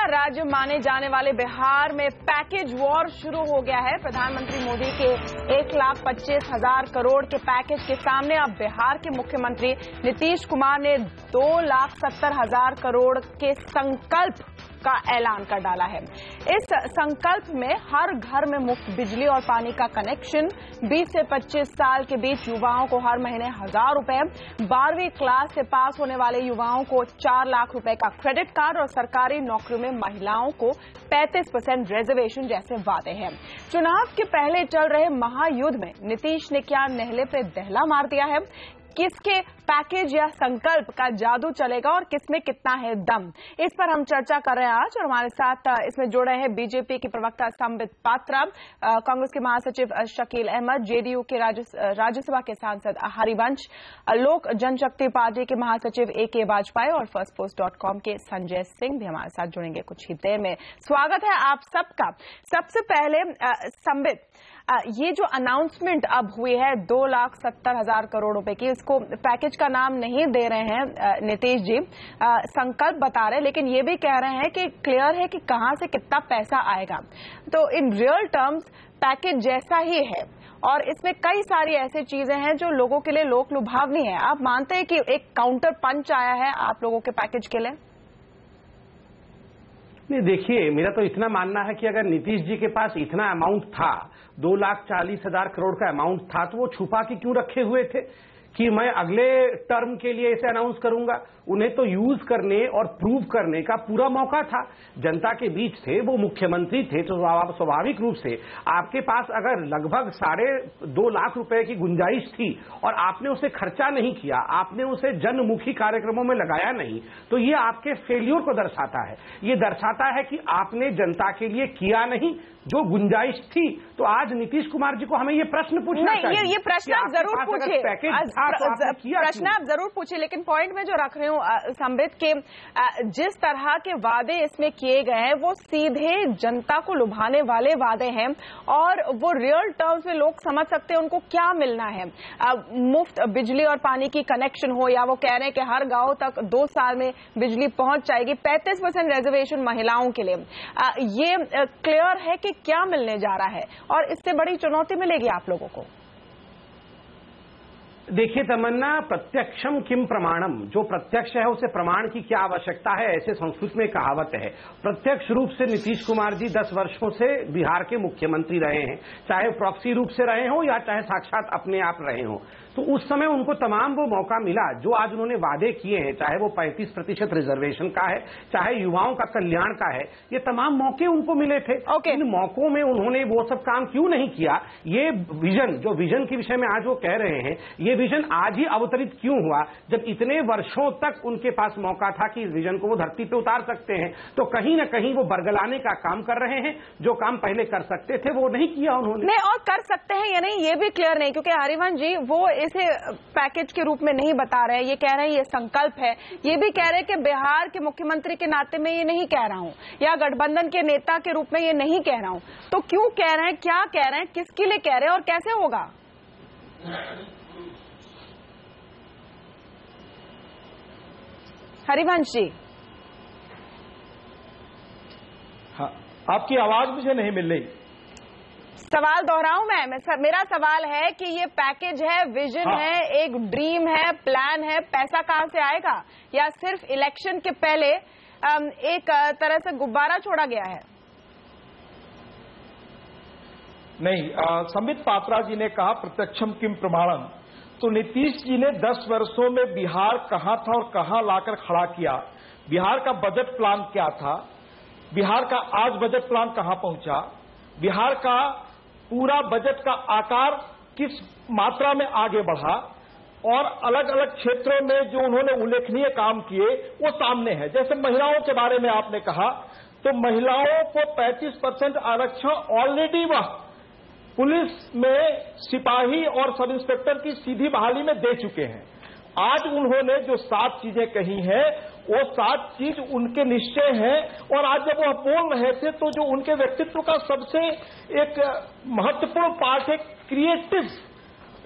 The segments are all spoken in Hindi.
राज्य माने जाने वाले बिहार में पैकेज वॉर शुरू हो गया है। प्रधानमंत्री मोदी के 1,25,000 करोड़ के पैकेज के सामने अब बिहार के मुख्यमंत्री नीतीश कुमार ने 2,70,000 करोड़ के संकल्प का ऐलान कर डाला है। इस संकल्प में हर घर में मुफ्त बिजली और पानी का कनेक्शन, 20 से 25 साल के बीच युवाओं को हर महीने 1,000 रुपए, 12वीं क्लास से पास होने वाले युवाओं को 4 लाख रुपए का क्रेडिट कार्ड और सरकारी नौकरियों में महिलाओं को 35% रिजर्वेशन जैसे वादे हैं। चुनाव के पहले चल रहे महायुद्ध में नीतीश ने क्या नेहले पे दहला मार दिया है? किसके पैकेज या संकल्प का जादू चलेगा और किसमें कितना है दम, इस पर हम चर्चा कर रहे हैं आज। और हमारे साथ इसमें जुड़े हैं बीजेपी के प्रवक्ता संबित पात्रा, कांग्रेस के महासचिव शकील अहमद, जेडीयू के राज्यसभा के सांसद हरिवंश, लोक जनशक्ति पार्टी के महासचिव AK वाजपेयी और फर्स्टपोस्ट.com के संजय सिंह भी हमारे साथ जुड़ेंगे कुछ ही देर में। स्वागत है आप सबका। सबसे पहले संबित, ये जो अनाउंसमेंट अब हुई है 2,70,000 करोड़ रुपए की, इसको पैकेज का नाम नहीं दे रहे हैं नीतीश जी, संकल्प बता रहे हैं, लेकिन ये भी कह रहे हैं कि क्लियर है कि कहां से कितना पैसा आएगा। तो इन रियल टर्म्स पैकेज जैसा ही है और इसमें कई सारी ऐसी चीजें हैं जो लोगों के लिए लोक लुभावनी है। आप मानते हैं कि एक काउंटर पंच आया है आप लोगों के पैकेज के लिए? नहीं, देखिए, मेरा तो इतना मानना है कि अगर नीतीश जी के पास इतना अमाउंट था, 2,40,000 करोड़ का अमाउंट था, तो वो छुपा के क्यों रखे हुए थे कि मैं अगले टर्म के लिए इसे अनाउंस करूंगा? उन्हें तो यूज करने और प्रूव करने का पूरा मौका था। जनता के बीच थे, वो मुख्यमंत्री थे, तो स्वाभाविक रूप से आपके पास अगर लगभग 2.5 लाख रुपए की गुंजाइश थी और आपने उसे खर्चा नहीं किया, आपने उसे जनमुखी कार्यक्रमों में लगाया नहीं, तो ये आपके फेल्योर को दर्शाता है। ये दर्शाता है कि आपने जनता के लिए किया नहीं जो गुंजाइश थी। तो आज नीतीश कुमार जी को हमें ये प्रश्न पूछना चाहिए। ये प्रश्न आप जरूर पूछे, प्रश्न आप जरूर पूछे, लेकिन पॉइंट में जो रख रहे हूं संबित के, जिस तरह के वादे इसमें किए गए हैं वो सीधे जनता को लुभाने वाले वादे हैं और वो रियल टर्म्स में लोग समझ सकते हैं उनको क्या मिलना है। मुफ्त बिजली और पानी की कनेक्शन हो, या वो कह रहे हैं कि हर गांव तक 2 साल में बिजली पहुंच जाएगी, 35% रिजर्वेशन महिलाओं के लिए। ये क्लियर है कि क्या मिलने जा रहा है और इससे बड़ी चुनौती मिलेगी आप लोगों को। देखिए तमन्ना, प्रत्यक्षम किम प्रमाणम, जो प्रत्यक्ष है उसे प्रमाण की क्या आवश्यकता है, ऐसे संस्कृत में कहावत है। प्रत्यक्ष रूप से नीतीश कुमार जी 10 वर्षों से बिहार के मुख्यमंत्री रहे हैं, चाहे प्रॉक्सी रूप से रहे हो या चाहे साक्षात अपने आप रहे हो। तो उस समय उनको तमाम वो मौका मिला जो आज उन्होंने वादे किए हैं, चाहे वो 35% रिजर्वेशन का है, चाहे युवाओं का कल्याण का है, ये तमाम मौके उनको मिले थे। इन मौकों में उन्होंने वो सब काम क्यों नहीं किया? ये विजन, जो विजन के विषय में आज वो कह रहे हैं, ये विजन आज ही अवतरित क्यों हुआ जब इतने वर्षों तक उनके पास मौका था कि इस विजन को वो धरती पे उतार सकते हैं? तो कहीं ना कहीं वो बरगलाने का काम कर रहे हैं। जो काम पहले कर सकते थे वो नहीं किया उन्होंने। नहीं, और कर सकते हैं या नहीं ये भी क्लियर नहीं, क्योंकि हरिवंश जी वो इसे पैकेज के रूप में नहीं बता रहे हैं। ये कह रहे हैं ये संकल्प है, ये भी कह रहे हैं कि बिहार के मुख्यमंत्री के नाते में ये नहीं कह रहा हूं, या गठबंधन के नेता के रूप में ये नहीं कह रहा हूं। तो क्यों कह रहे हैं, क्या कह रहे हैं, किसके लिए कह रहे हैं और कैसे होगा? हरिवंश जी। हाँ, आपकी आवाज मुझे नहीं मिल रही। सवाल दोहराऊं मैं मेरा सवाल है कि ये पैकेज है, विजन है, एक ड्रीम है, प्लान है, पैसा कहां से आएगा, या सिर्फ इलेक्शन के पहले एक तरह से गुब्बारा छोड़ा गया है? नहीं, संबित पात्रा जी ने कहा प्रत्यक्षम किम प्रमाणम। तो नीतीश जी ने 10 वर्षों में बिहार कहां था और कहां लाकर खड़ा किया, बिहार का बजट प्लान क्या था, बिहार का आज बजट प्लान कहां पहुंचा, बिहार का पूरा बजट का आकार किस मात्रा में आगे बढ़ा, और अलग अलग क्षेत्रों में जो उन्होंने उल्लेखनीय काम किए वो सामने है। जैसे महिलाओं के बारे में आपने कहा, तो महिलाओं को 35% आरक्षण ऑलरेडी वह पुलिस में सिपाही और सब इंस्पेक्टर की सीधी बहाली में दे चुके हैं। आज उन्होंने जो 7 चीजें कही हैं वो 7 चीज उनके निश्चय हैं, और आज जब वह बोल रहे थे तो जो उनके व्यक्तित्व का सबसे एक महत्वपूर्ण पार्ट है क्रिएटिव,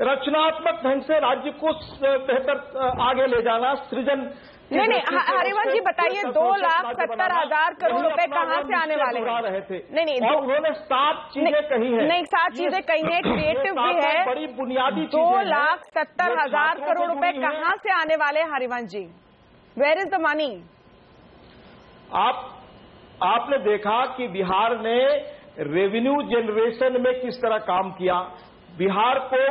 रचनात्मक ढंग से राज्य को बेहतर आगे ले जाना, सृजन नहीं, हरिवंश जी बताइए, 2,70,000 करोड़ रुपए कहाँ से आने वाले हैं? नहीं, उन्होंने 7 चीजें कही है। नहीं, 7 चीजें कही है, क्रिएटिव भी है, बड़ी बुनियादी 2,70,000 करोड़ रुपए कहाँ से आने वाले? Harivansh ji, where is the money? आपने देखा कि बिहार ने रेवेन्यू जनरेशन में किस तरह काम किया, बिहार को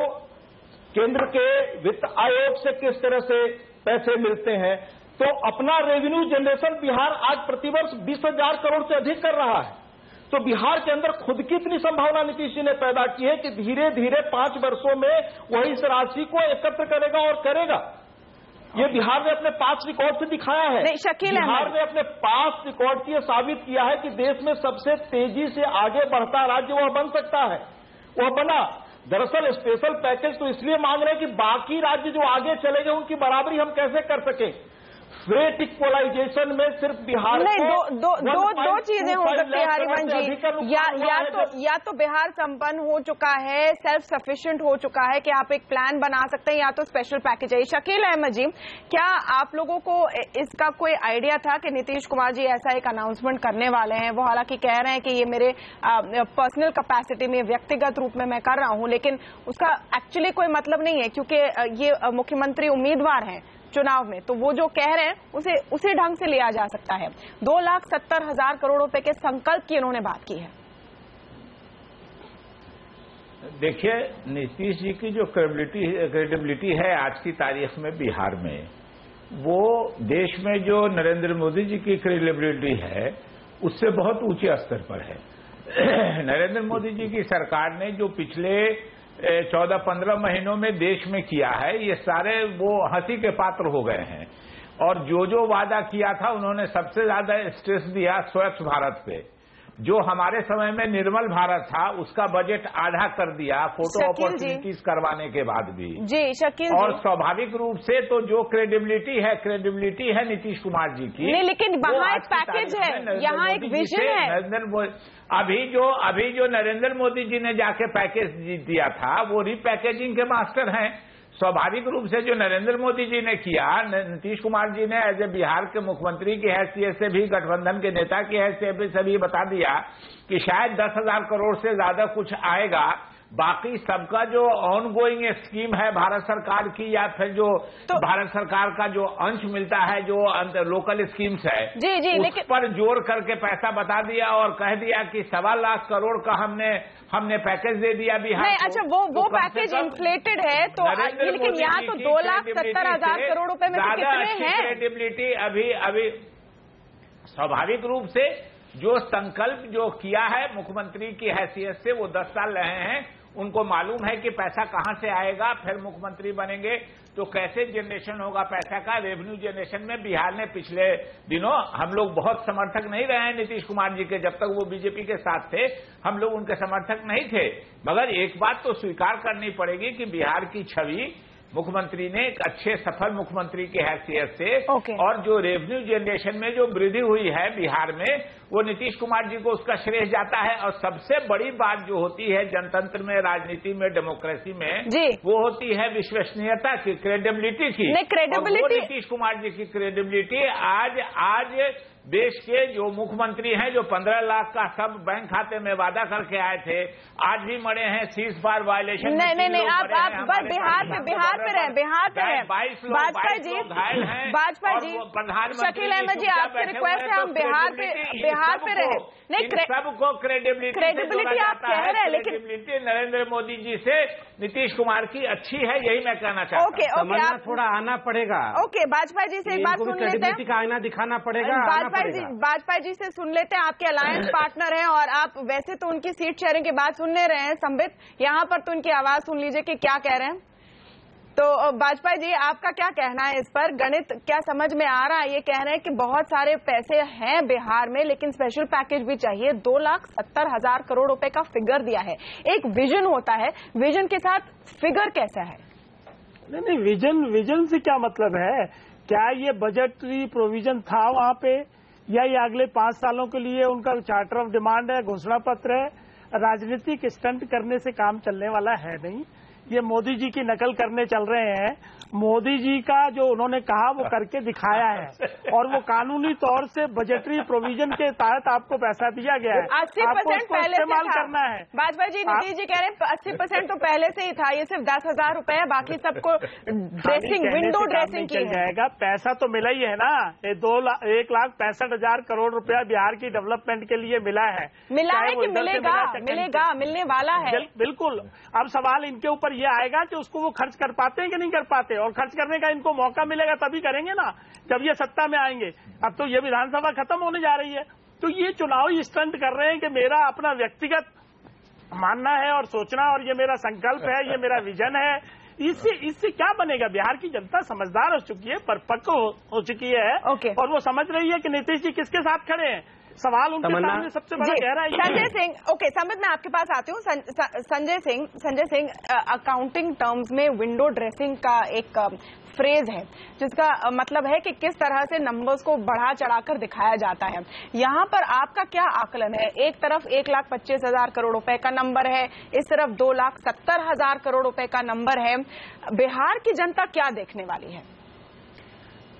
केंद्र के वित्त आयोग से किस तरह से पैसे मिलते हैं, तो अपना रेवेन्यू जनरेशन बिहार आज प्रतिवर्ष 20,000 करोड़ से अधिक कर रहा है। तो बिहार के अंदर खुद की इतनी संभावना नीतीश जी ने पैदा की है कि धीरे धीरे 5 वर्षों में वह इस राशि को एकत्र करेगा और करेगा। ये बिहार ने अपने 5 रिकॉर्ड से दिखाया है। बिहार ने अपने 5 रिकॉर्ड से साबित किया है कि देश में सबसे तेजी से आगे बढ़ता राज्य वह बन सकता है, वह बना। दरअसल स्पेशल पैकेज तो इसलिए मांग रहे हैं कि बाकी राज्य जो आगे चले गए उनकी बराबरी हम कैसे कर सकें। फ्रेट इक्वलाइजेशन में सिर्फ बिहार नहीं, दो चीजें हो सकती है हरिवंश जी, या तो बिहार संपन्न हो चुका है, सेल्फ सफिशिएंट हो चुका है कि आप एक प्लान बना सकते हैं, या तो स्पेशल पैकेज है। शकील अहमद जी, क्या आप लोगों को इसका कोई आइडिया था कि नीतीश कुमार जी ऐसा एक अनाउंसमेंट करने वाले हैं? वो हालांकि कह रहे हैं कि ये मेरे पर्सनल कैपेसिटी में, व्यक्तिगत रूप में मैं कर रहा हूं, लेकिन उसका एक्चुअली कोई मतलब नहीं है, क्योंकि ये मुख्यमंत्री उम्मीदवार हैं चुनाव में, तो वो जो कह रहे हैं उसे उसी ढंग से लिया जा सकता है। 2,70,000 करोड़ रुपए के संकल्प की उन्होंने बात की है। देखिए, नीतीश जी की जो क्रेडिबिलिटी है आज की तारीख में बिहार में, वो देश में जो नरेंद्र मोदी जी की क्रेडिबिलिटी है उससे बहुत ऊंचे स्तर पर है। नरेंद्र मोदी जी की सरकार ने जो पिछले 14-15 महीनों में देश में किया है, ये सारे वो हंसी के पात्र हो गए हैं। और जो वादा किया था, उन्होंने सबसे ज्यादा स्ट्रेस दिया स्वच्छ भारत पे। जो हमारे समय में निर्मल भारत था, उसका बजट आधा कर दिया फोटो अपॉर्चुनिटीज करवाने के बाद भी। जी शकील और स्वाभाविक रूप से तो जो क्रेडिबिलिटी है नीतीश कुमार जी की, नहीं, लेकिन वहाँ एक पैकेज है, यहाँ एक विजन है। अभी जो नरेंद्र मोदी जी ने जाके पैकेज दिया था, वो रीपैकेजिंग के मास्टर हैं। स्वाभाविक रूप से जो नरेंद्र मोदी जी ने किया, नीतीश कुमार जी ने एज ए बिहार के मुख्यमंत्री की हैसियत से भी, गठबंधन के नेता की हैसियत से भी बता दिया कि शायद 10,000 करोड़ से ज्यादा कुछ आएगा। बाकी सबका जो ऑन गोइंग स्कीम है भारत सरकार की, या फिर जो भारत सरकार का जो अंश मिलता है, जो लोकल स्कीम्स है, उस पर जोर करके पैसा बता दिया और कह दिया कि 1.25 लाख करोड़ का हमने पैकेज दे दिया बिहार को। अच्छा, वो पैकेज इन्फ्लेटेड है, तो लेकिन यहाँ तो 2,70,000 करोड़ रुपए में तो कितने हैं? क्रेडिबिलिटी अभी स्वाभाविक रूप से जो संकल्प जो किया है मुख्यमंत्री की हैसियत से, वो 10 साल रहे हैं, उनको मालूम है कि पैसा कहां से आएगा। फिर मुख्यमंत्री बनेंगे तो कैसे जनरेशन होगा पैसा का। रेवेन्यू जनरेशन में बिहार ने पिछले दिनों, हम लोग बहुत समर्थक नहीं रहे हैं नीतीश कुमार जी के, जब तक वो बीजेपी के साथ थे हम लोग उनके समर्थक नहीं थे। मगर एक बात तो स्वीकार करनी पड़ेगी कि बिहार की छवि मुख्यमंत्री ने एक अच्छे सफल मुख्यमंत्री की हैसियत से और जो रेवेन्यू जनरेशन में जो वृद्धि हुई है बिहार में, वो नीतीश कुमार जी को उसका श्रेय जाता है। और सबसे बड़ी बात जो होती है जनतंत्र में, राजनीति में, डेमोक्रेसी में, वो होती है विश्वसनीयता की, क्रेडिबिलिटी की। क्रेडिबिलिटी, नीतीश कुमार जी की क्रेडिबिलिटी आज देश के जो मुख्यमंत्री हैं, जो 15 लाख का सब बैंक खाते में वादा करके आए थे, आज भी मरे हैं सीज बार वायलेशन। नहीं, आप बिहार पे रहे। 22 लोग वाजपेयी जी, शकील अहमद जी, आपसे रिक्वेस्ट है, हम बिहार पे रहे। नहीं, सबको क्रेडिबिलिटी आप कह रहे हैं, लेकिन क्रेडिबिलिटी नरेंद्र मोदी जी से नीतीश कुमार की अच्छी है, यही मैं कहना चाहता हूँ। ओके, थोड़ा आना पड़ेगा। ओके, वाजपेयी जी से एक बात सुन लेते हैं, का आईना दिखाना पड़ेगा। वाजपेयी जी से सुन लेते हैं, आपके अलायंस पार्टनर हैं और आप वैसे तो उनकी सीट शेयरिंग की बात सुनने रहे हैं संबित, यहाँ पर तो उनकी आवाज सुन लीजिए कि क्या कह रहे हैं। तो वाजपेयी जी, आपका क्या कहना है इस पर? गणित क्या समझ में आ रहा है? ये कह रहे हैं कि बहुत सारे पैसे हैं बिहार में, लेकिन स्पेशल पैकेज भी चाहिए। 2,70,000 करोड़ रुपए का फिगर दिया है, एक विजन होता है, विजन के साथ फिगर कैसा है? नहीं, विजन से क्या मतलब है? क्या ये बजटरी प्रोविजन था वहां पे, या ये अगले 5 सालों के लिए उनका चार्टर ऑफ डिमांड है, घोषणा पत्र है? राजनीतिक स्टंट करने से काम चलने वाला है नहीं। ये मोदी जी की नकल करने चल रहे हैं। मोदी जी का जो उन्होंने कहा वो करके दिखाया है, और वो कानूनी तौर से बजटरी प्रोविजन के तहत आपको पैसा दिया गया है, 80% पहले इस्तेमाल करना है। भाजपा जी, नीतीश जी कह रहे हैं 80% तो पहले से ही था, ये सिर्फ 10,000 रुपए है, बाकी सबको ड्रेसिंग, विंडो ड्रेसिंग की जाएगा। पैसा तो मिला ही है ना, ये 1,65,000 करोड़ रुपया बिहार की डेवलपमेंट के लिए मिला है कि मिलेगा, मिलने वाला है। बिल्कुल। अब सवाल इनके ऊपर ये आएगा कि उसको वो खर्च कर पाते हैं कि नहीं कर पाते, और खर्च करने का इनको मौका मिलेगा तभी करेंगे ना, जब ये सत्ता में आएंगे। अब तो ये विधानसभा खत्म होने जा रही है, तो ये चुनावी स्टंट कर रहे हैं कि मेरा अपना व्यक्तिगत मानना है और सोचना, और ये मेरा संकल्प है, ये मेरा विजन है। इससे क्या बनेगा? बिहार की जनता समझदार हो चुकी है, परिपक्व हो चुकी है, और वो समझ रही है कि नीतीश जी किसके साथ खड़े हैं। सवाल उनके सामने सबसे बड़ा गहरा है। संजय सिंह, ओके संबित, मैं आपके पास आती हूँ। संजय सिंह, अकाउंटिंग टर्म्स में विंडो ड्रेसिंग का एक फ्रेज है, जिसका मतलब है कि किस तरह से नंबर्स को बढ़ा चढ़ाकर दिखाया जाता है। यहाँ पर आपका क्या आकलन है? एक तरफ 1,25,000 करोड़ रुपए का नंबर है, इस तरफ 2,70,000 करोड़ रुपए का नंबर है। बिहार की जनता क्या देखने वाली है?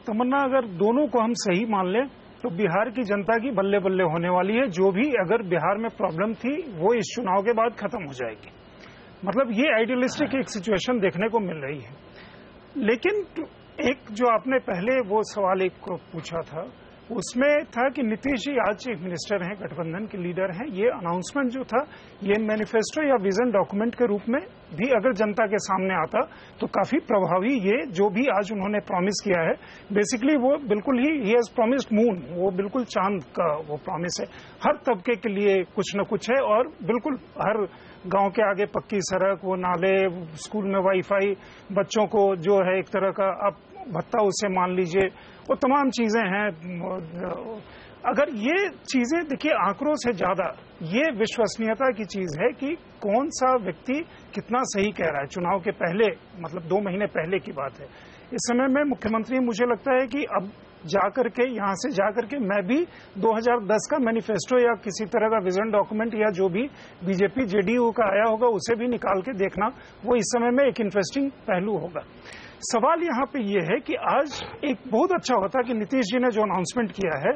तमन्ना, अगर दोनों को हम सही मान लें तो बिहार की जनता की बल्ले बल्ले होने वाली है। जो भी अगर बिहार में प्रॉब्लम थी वो इस चुनाव के बाद खत्म हो जाएगी। मतलब ये आइडियलिस्टिक एक सिचुएशन देखने को मिल रही है। लेकिन एक जो आपने पहले वो सवाल एक पूछा था, उसमें था कि नीतीश जी आज चीफ मिनिस्टर हैं, गठबंधन के लीडर हैं। ये अनाउंसमेंट जो था, ये मैनिफेस्टो या विजन डॉक्यूमेंट के रूप में भी अगर जनता के सामने आता तो काफी प्रभावी, ये जो भी आज उन्होंने प्रॉमिस किया है, बेसिकली वो बिल्कुल ही हैज प्रॉमिस्ड मून, वो बिल्कुल चांद का वो प्रॉमिस है। हर तबके के लिए कुछ न कुछ है, और बिल्कुल हर गांव के आगे पक्की सड़क, वो नाले, स्कूल में वाईफाई, बच्चों को जो है एक तरह का आप भत्ता उसे मान लीजिए, वो तमाम चीजें हैं। अगर ये चीजें देखिए, आंकड़ों से ज्यादा ये विश्वसनीयता की चीज है कि कौन सा व्यक्ति कितना सही कह रहा है। चुनाव के पहले, मतलब 2 महीने पहले की बात है, इस समय में मुख्यमंत्री, मुझे लगता है कि अब जाकर के यहां से जाकर के मैं भी 2010 का मैनिफेस्टो या किसी तरह का विजन डॉक्यूमेंट या जो भी बीजेपी जेडीयू का आया होगा उसे भी निकाल के देखना, वो इस समय में एक इंटरेस्टिंग पहलू होगा। सवाल यहाँ पे ये है कि आज एक बहुत अच्छा होता कि नीतीश जी ने जो अनाउंसमेंट किया है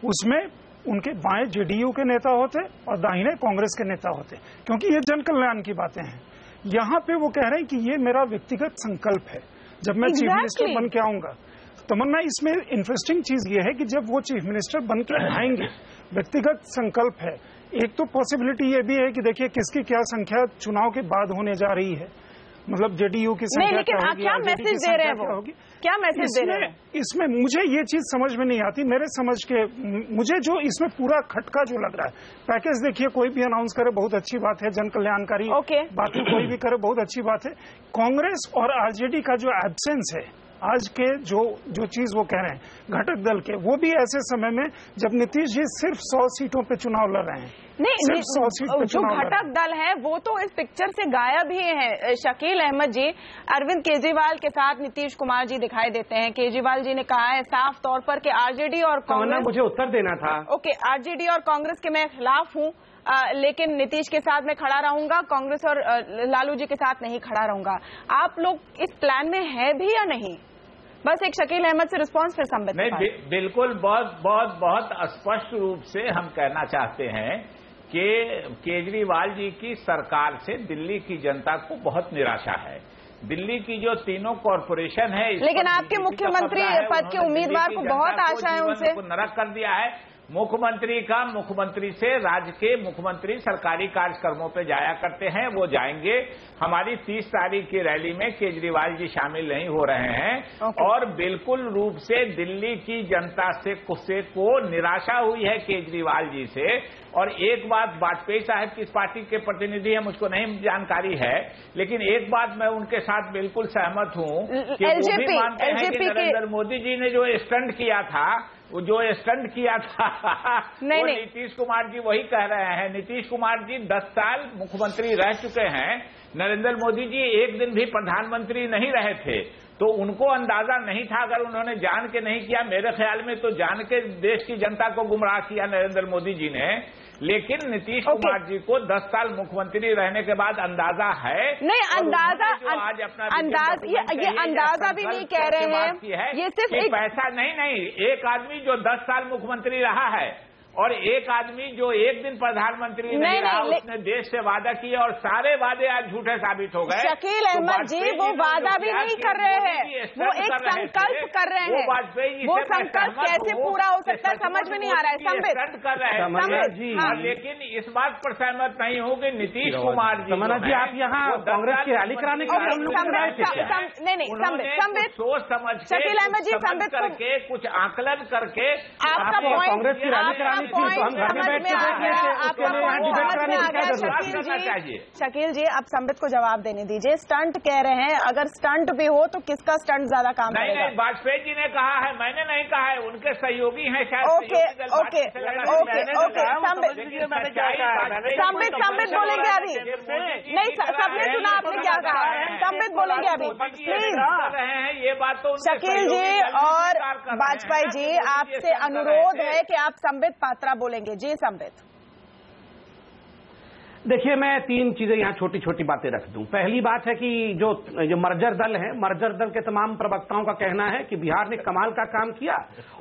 उसमें उनके बाएं जेडीयू के नेता होते और दाहिने कांग्रेस के नेता होते, क्योंकि ये जन कल्याण की बातें हैं। यहाँ पे वो कह रहे हैं कि ये मेरा व्यक्तिगत संकल्प है, जब मैं चीफ मिनिस्टर बन के आऊंगा। तमन्ना, इसमें इंटरेस्टिंग चीज ये है कि जब वो चीफ मिनिस्टर बन के आएंगे, व्यक्तिगत संकल्प है। एक तो पॉसिबिलिटी ये भी है कि देखिए किसकी क्या संख्या चुनाव के बाद होने जा रही है, मतलब जेडीयू की संख्या लेकिन क्या मैसेज दे रहे हैं वो? क्या मैसेज दे रहे हैं? इसमें मुझे ये चीज समझ में नहीं आती। मेरे समझ के मुझे जो इसमें पूरा खटका जो लग रहा है, पैकेज देखिए कोई भी अनाउंस करे बहुत अच्छी बात है, जन कल्याणकारी बातें कोई भी करे बहुत अच्छी बात है। कांग्रेस और आरजेडी का जो एब्सेंस है आज के जो चीज वो कह रहे हैं घटक दल के, वो भी ऐसे समय में जब नीतीश जी सिर्फ 100 सीटों पे चुनाव लड़ रहे हैं। नहीं, जो घटक दल है वो तो इस पिक्चर से गायब ही है। शकील अहमद जी, अरविंद केजरीवाल के साथ नीतीश कुमार जी दिखाई देते हैं। केजरीवाल जी ने कहा है साफ तौर पर कि आरजेडी और कांग्रेस, मुझे उत्तर देना था। ओके, आरजेडी और कांग्रेस के मैं खिलाफ हूँ, लेकिन नीतीश के साथ मैं खड़ा रहूंगा, कांग्रेस और लालू जी के साथ नहीं खड़ा रहूंगा। आप लोग इस प्लान में है भी या नहीं? बस एक शकील अहमद से रिस्पांस, फिर संबित। नहीं, बिल्कुल बहुत स्पष्ट रूप से हम कहना चाहते हैं कि केजरीवाल जी की सरकार से दिल्ली की जनता को बहुत निराशा है। दिल्ली की जो तीनों कॉरपोरेशन है, लेकिन आपके मुख्यमंत्री पद के उम्मीदवार को बहुत आशा है उनसे। नरक कर दिया है। मुख्यमंत्री से राज्य के मुख्यमंत्री सरकारी कार्यक्रमों पे जाया करते हैं, वो जाएंगे। हमारी 30 तारीख की रैली में केजरीवाल जी शामिल नहीं हो रहे हैं। और बिल्कुल रूप से दिल्ली की जनता से को निराशा हुई है केजरीवाल जी से। और एक बात, वाजपेयी साहब किस पार्टी के प्रतिनिधि है मुझको नहीं जानकारी है, लेकिन एक बात मैं उनके साथ बिल्कुल सहमत हूं कि वो भी मानते हैं कि नरेंद्र मोदी जी ने जो स्टंट किया था वो नीतीश कुमार जी वही कह रहे हैं। नीतीश कुमार जी 10 साल मुख्यमंत्री रह चुके हैं। नरेंद्र मोदी जी एक दिन भी प्रधानमंत्री नहीं रहे थे, तो उनको अंदाजा नहीं था। अगर उन्होंने जान के नहीं किया, मेरे ख्याल में तो जान के देश की जनता को गुमराह किया नरेंद्र मोदी जी ने। लेकिन नीतीश कुमार जी को 10 साल मुख्यमंत्री रहने के बाद अंदाजा है नहीं, अंदाजा आज अपना ये अंदाजा भी नहीं कह रहे हैं, ये सिर्फ एक पैसा नहीं, एक आदमी जो 10 साल मुख्यमंत्री रहा है और एक आदमी जो एक दिन प्रधानमंत्री नहीं रहा, उसने देश से वादा किया और सारे वादे आज झूठे साबित हो गए। शकील अहमद जी वो वादा भी नहीं कर रहे हैं, वो एक संकल्प कर रहे हैं। वाजपेयी वो संकल्प कैसे पूरा हो सकता है समझ में नहीं आ रहा है। संबित कर रहे हैं लेकिन इस बात पर सहमत नहीं हूँ कि नीतीश कुमार जी आप यहाँ कांग्रेस की रैली कराने के नहीं संबित सोच समझ शकील अहमद जी संबित करके कुछ आकलन करके आपका कांग्रेस की रैली कराने शकील जी आप संबित को जवाब देने दीजिए। स्टंट कह रहे हैं, अगर स्टंट भी हो तो किसका स्टंट ज्यादा काम करेगा? नहीं, वाजपेयी जी ने कहा है, मैंने नहीं कहा है, उनके सहयोगी हैं शायद। ओके संबित बोलेंगे अभी नहीं, सबने सुना आपने क्या कहा, संबित बोलेंगे अभी प्लीज। ये बात तो शकील जी और वाजपेयी जी आपसे अनुरोध है कि आप संबित पात्रा बोलेंगे। जी संबित। देखिए, मैं 3 चीजें यहाँ छोटी छोटी बातें रख दूं। पहली बात है कि जो मर्जर दल है, मर्जर दल के तमाम प्रवक्ताओं का कहना है कि बिहार ने कमाल का काम किया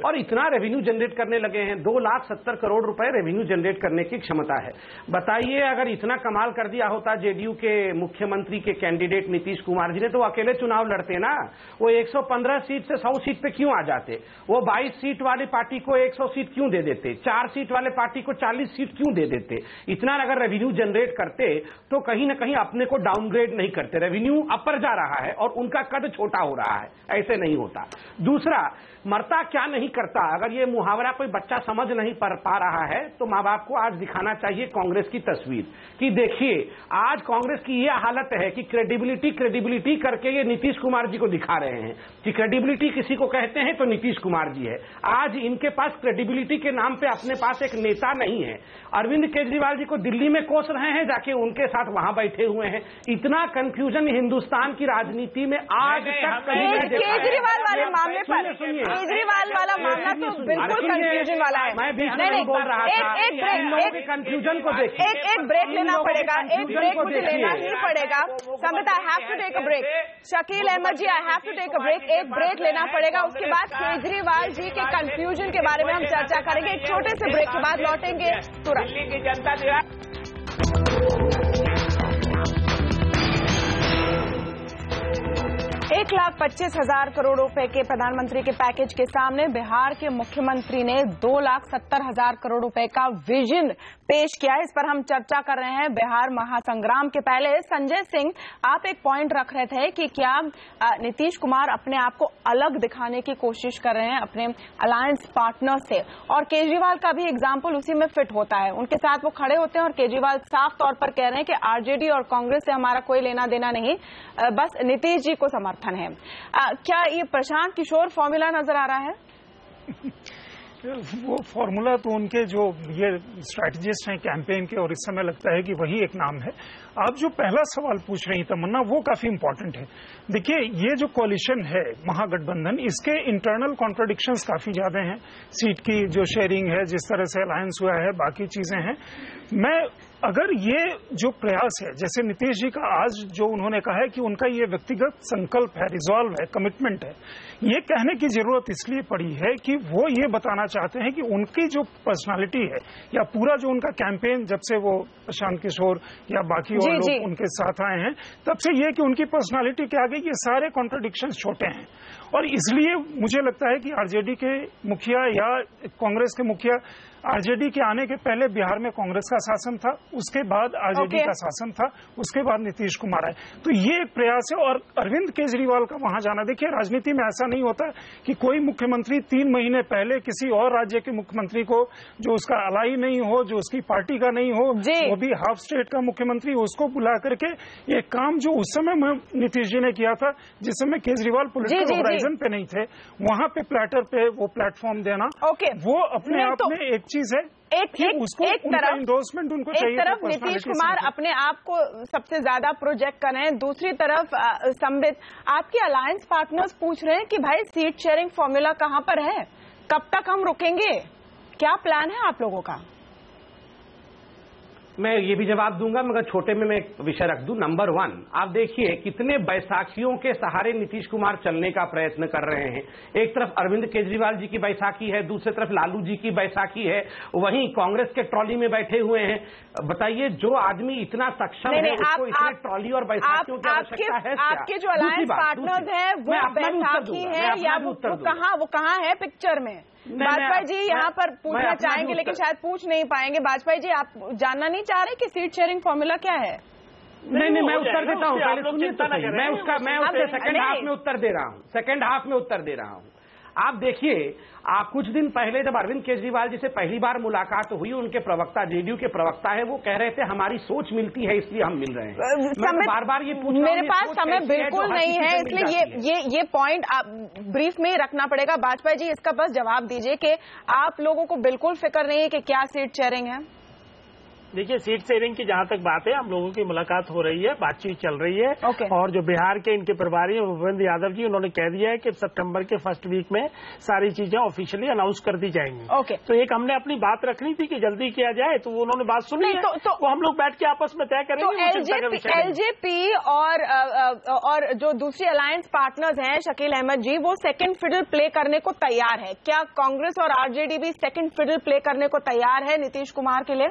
और इतना रेवेन्यू जनरेट करने लगे हैं, 2,70,000 करोड़ रुपए रेवेन्यू जनरेट करने की क्षमता है। बताइए, अगर इतना कमाल कर दिया होता जेडीयू के मुख्यमंत्री के कैंडिडेट नीतीश कुमार जी ने, तो अकेले चुनाव लड़ते ना। वो 115 सीट से 100 सीट पे क्यों आ जाते? वो 22 सीट वाली पार्टी को 100 सीट क्यों दे देते? 4 सीट वाले पार्टी को 40 सीट क्यों दे देते? इतना अगर रेवेन्यू जनरेट करते तो कहीं ना कहीं अपने को डाउनग्रेड नहीं करते। रेवेन्यू अपर जा रहा है और उनका कद छोटा हो रहा है, ऐसे नहीं होता। दूसरा, मरता क्या नहीं करता। अगर ये मुहावरा कोई बच्चा समझ नहीं पा रहा है तो माँ बाप को आज दिखाना चाहिए कांग्रेस की तस्वीर कि देखिए आज कांग्रेस की ये हालत है कि क्रेडिबिलिटी करके ये नीतीश कुमार जी को दिखा रहे हैं कि क्रेडिबिलिटी किसी को कहते हैं तो नीतीश कुमार जी है। आज इनके पास क्रेडिबिलिटी के नाम पे अपने पास एक नेता नहीं है। अरविंद केजरीवाल जी को दिल्ली में कोस रहे हैं, जाके उनके साथ वहां बैठे हुए हैं। इतना कंफ्यूजन हिंदुस्तान की राजनीति में आज तक कभी नहीं देखा। केजरीवाल वाले मामले पर केजरीवाल वाला मामला तो बिल्कुल कंफ्यूजन वाला है। मैं बीच में बोल रहा था, इन लोगों के कंफ्यूजन को देखिए। एक ब्रेक लेना पड़ेगा, एक ब्रेक मुझे लेना ही पड़ेगा। Sambit, I have to take a break. Shakeel Ahmed ji, I have to take a break. एक ब्रेक लेना पड़ेगा, उसके बाद केजरीवाल जी के कंफ्यूजन के बारे में हम चर्चा करेंगे। एक छोटे से ब्रेक के बाद लौटेंगे तुरंत। दिल्ली की जनता 1,25,000 करोड़ रुपए के प्रधानमंत्री के पैकेज के सामने बिहार के मुख्यमंत्री ने 2,70,000 करोड़ रुपए का विजन पेश किया है। इस पर हम चर्चा कर रहे हैं। बिहार महासंग्राम के पहले संजय सिंह, आप एक पॉइंट रख रहे थे कि क्या नीतीश कुमार अपने आप को अलग दिखाने की कोशिश कर रहे हैं अपने अलायंस पार्टनर से, और केजरीवाल का भी एग्जाम्पल उसी में फिट होता है। उनके साथ वो खड़े होते हैं और केजरीवाल साफ तौर पर कह रहे हैं कि आरजेडी और कांग्रेस से हमारा कोई लेना देना नहीं, बस नीतीश जी को समर्थन है। क्या ये प्रशांत किशोर फॉर्मूला नजर आ रहा है? वो फॉर्मूला तो उनके जो ये स्ट्रैटेजिस्ट हैं कैंपेन के, और इस समय लगता है कि वही एक नाम है। आप जो पहला सवाल पूछ रही तमन्ना, वो काफी इंपॉर्टेंट है। देखिए, ये जो कोलिशन है महागठबंधन, इसके इंटरनल कॉन्ट्रडिक्शंस काफी ज्यादा हैं। सीट की जो शेयरिंग है, जिस तरह से अलायंस हुआ है, बाकी चीजें हैं। अगर ये जो प्रयास है, जैसे नीतीश जी का आज जो उन्होंने कहा है कि उनका ये व्यक्तिगत संकल्प है, रिजॉल्व है, कमिटमेंट है, ये कहने की जरूरत इसलिए पड़ी है कि वो ये बताना चाहते हैं कि उनकी जो पर्सनालिटी है, या पूरा जो उनका कैंपेन, जब से वो प्रशांत किशोर या बाकी और लोग उनके साथ आए हैं, तब से ये कि उनकी पर्सनालिटी के आगे ये सारे कॉन्ट्रडिक्शंस छोटे हैं। और इसलिए मुझे लगता है कि आरजेडी के मुखिया या कांग्रेस के मुखिया, आरजेडी के आने के पहले बिहार में कांग्रेस का शासन था, उसके बाद आरजेडी का शासन था, उसके बाद नीतीश कुमार आए। तो ये एक प्रयास है। और अरविंद केजरीवाल का वहां जाना, देखिए राजनीति में ऐसा नहीं होता कि कोई मुख्यमंत्री 3 महीने पहले किसी और राज्य के मुख्यमंत्री को, जो उसका अलाई नहीं हो, जो उसकी पार्टी का नहीं हो, वो भी हाफ स्टेट का मुख्यमंत्री, उसको बुला करके ये काम जो उस समय नीतीश जी ने किया था, जिस समय केजरीवाल पॉलिटिकल होराइजन पे नहीं थे, वहां पे प्लेटर पे वो प्लेटफॉर्म देना, वो अपने आप में एक चीज है। एक तरफ इंडोर्समेंट उनको चाहिए, एक तरफ नीतीश कुमार अपने आप को सबसे ज्यादा प्रोजेक्ट कर रहे हैं, दूसरी तरफ संबित, आपके अलायंस पार्टनर्स पूछ रहे हैं कि भाई सीट शेयरिंग फॉर्मूला कहां पर है, कब तक हम रुकेंगे, क्या प्लान है आप लोगों का? मैं ये भी जवाब दूंगा, मगर छोटे में मैं एक विषय रख दूं। नंबर 1, आप देखिए कितने बैसाखियों के सहारे नीतीश कुमार चलने का प्रयत्न कर रहे हैं। एक तरफ अरविंद केजरीवाल जी की बैसाखी है, दूसरी तरफ लालू जी की बैसाखी है, वहीं कांग्रेस के ट्रॉली में बैठे हुए हैं। बताइए, जो आदमी इतना सक्षम है उसको इतने ट्रॉली और बैसाखियों की आवश्यकता है? आपके जो अलायंस पार्टनर्स हैं वो बैसाखी है या वो कहाँ है पिक्चर में? वाजपेयी जी यहाँ पर पूछना चाहेंगे लेकिन शायद पूछ नहीं पाएंगे। वाजपेयी जी, आप जानना नहीं चाह रहे कि सीट शेयरिंग फॉर्मूला क्या है? नहीं, मैं उत्तर देता हूँ, पहले सुनिए तो सही। मैं उससे सेकंड हाफ में उत्तर दे रहा हूँ। आप देखिए, आप कुछ दिन पहले जब अरविंद केजरीवाल जी से पहली बार मुलाकात हुई, उनके प्रवक्ता, जेडीयू के प्रवक्ता है, वो कह रहे थे हमारी सोच मिलती है इसलिए हम मिल रहे हैं। बार बार ये पूछ, मेरे पास समय बिल्कुल नहीं है, इसलिए ये पॉइंट आप ब्रीफ में ही रखना पड़ेगा। वाजपेयी जी, इसका बस जवाब दीजिए कि आप लोगों को बिल्कुल फिक्र नहीं है कि क्या सीट शेयरिंग है? देखिए, सीट शेयरिंग की जहां तक बात है, हम लोगों की मुलाकात हो रही है, बातचीत चल रही है। और जो बिहार के इनके प्रभारी हैं भूपेंद्र यादव जी, उन्होंने कह दिया है कि सितंबर के फर्स्ट वीक में सारी चीजें ऑफिशियली अनाउंस कर दी जाएंगी। तो एक हमने अपनी बात रखनी थी कि जल्दी किया जाए, तो उन्होंने बात सुनी है, तो वो हम लोग बैठ के आपस में तय करेंगे। तो एलजेपी और जो दूसरी अलायंस पार्टनर्स हैं शकील अहमद जी, वो सेकंड फिडल प्ले करने को तैयार है क्या? कांग्रेस और आरजेडी भी सेकंड फिडल प्ले करने को तैयार है नीतीश कुमार के लिए?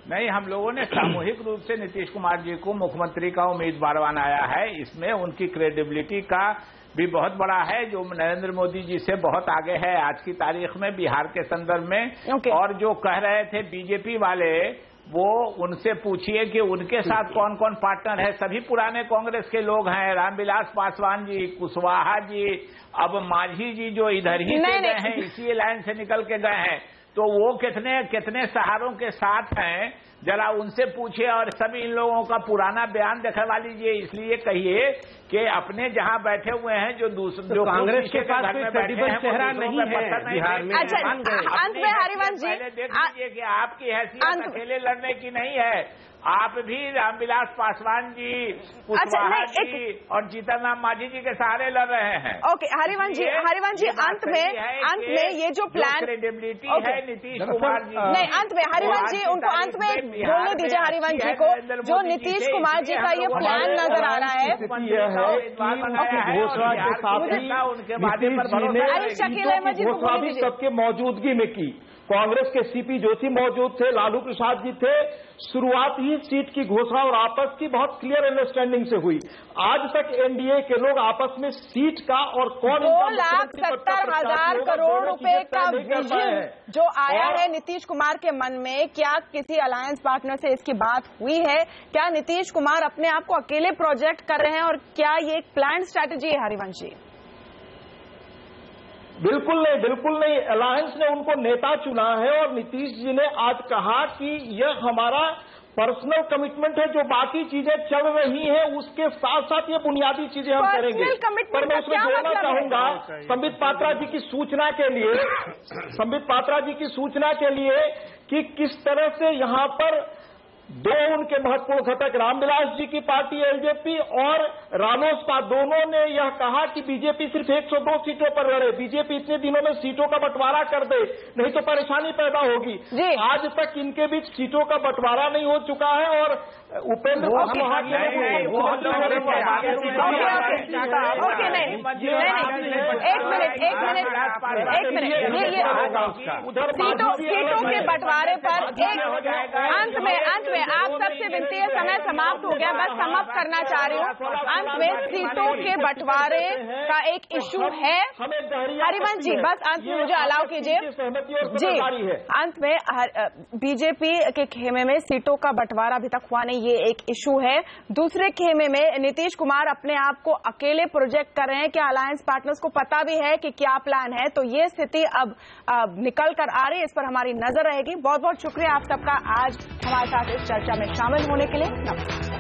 नहीं, हम लोगों ने सामूहिक रूप से नीतीश कुमार जी को मुख्यमंत्री का उम्मीदवार बनाया है। इसमें उनकी क्रेडिबिलिटी का भी बहुत बड़ा है, जो नरेंद्र मोदी जी से बहुत आगे है आज की तारीख में बिहार के संदर्भ में। और जो कह रहे थे बीजेपी वाले, वो उनसे पूछिए कि उनके साथ कौन कौन पार्टनर है। सभी पुराने कांग्रेस के लोग हैं, रामविलास पासवान जी, कुशवाहा जी, अब मांझी जी जो इधर ही से गए हैं, इसी लाइन से निकल के गए हैं, तो वो कितने सहारों के साथ हैं, जरा उनसे पूछिए। और सभी इन लोगों का पुराना बयान दिखवा लीजिए। इसलिए कहिए कि अपने जहां बैठे हुए हैं, जो कांग्रेस के पास कोई क्रेडिबल चेहरा नहीं है बिहार में। अच्छा, अंत में हरिवंश जी, पहले देख लीजिए कि आपकी हैसियत अकेले लड़ने की नहीं है। आप भी रामविलास पासवान जी, कुशवाहा जी और जीतनराम मांझी जी के सहारे लड़ रहे हैं। ओके, हरिवंश जी, अंत में ये जो प्लान क्रेडिबिलिटी है नीतीश कुमार जी, नहीं, अंत में हरिवंश जी, उनको अंत में बोलने दीजिए। हरिवंश जी को जो नीतीश कुमार जी का ये प्लान नजर आ रहा है, घोषणा के साथ ही उनके वादे पर शकील अहमद जी को भी सबके मौजूदगी में की। कांग्रेस के सीपी जोशी मौजूद थे, लालू प्रसाद जी थे। शुरुआत ही सीट की घोषणा और आपस की बहुत क्लियर अंडरस्टैंडिंग से हुई। आज तक एनडीए के लोग आपस में सीट का और कौन 2,70,000 करोड़ रुपए का विजन जो आया है नीतीश कुमार के मन में, क्या किसी अलायंस पार्टनर से इसकी बात हुई है? क्या नीतीश कुमार अपने आप को अकेले प्रोजेक्ट कर रहे हैं और क्या ये एक प्लान स्ट्रैटेजी है? हरिवंश जी, बिल्कुल नहीं। अलायंस ने उनको नेता चुना है और नीतीश जी ने आज कहा कि यह हमारा पर्सनल कमिटमेंट है, जो बाकी चीजें चल रही हैं उसके साथ साथ ये बुनियादी चीजें हम करेंगे। पर मैं उसमें जोड़ना चाहूंगा संबित पात्रा जी की सूचना के लिए कि किस तरह से यहाँ पर दो उनके महत्वपूर्ण घटक रामविलास जी की पार्टी एलजेपी और रालोसपा, दोनों ने यह कहा कि बीजेपी सिर्फ 102 सीटों पर लड़े। बीजेपी इतने दिनों में सीटों का बंटवारा कर दे, नहीं तो परेशानी पैदा होगी। आज तक इनके बीच सीटों का बंटवारा नहीं हो चुका है और उपेंद्र सीटों के बंटवारे पर अंत में आप सबसे विनती है, समय समाप्त हो गया, बस समाप्त करना चाह रही हूँ। अंत में सीटों के बंटवारे का एक इशू है। हरिवंश जी, बस अंत में मुझे अलाउ कीजिए जी। अंत में बीजेपी के खेमे में सीटों का बंटवारा अभी तक हुआ नहीं, ये एक इशू है। दूसरे खेमे में नीतीश कुमार अपने आप को अकेले प्रोजेक्ट कर रहे हैं, क्या अलायंस पार्टनर्स को पता भी है कि क्या प्लान है? तो ये स्थिति अब निकल कर आ रही है, इस पर हमारी नजर रहेगी। बहुत बहुत शुक्रिया आप सबका आज हमारे साथ इस चर्चा में शामिल होने के लिए। नमस्कार।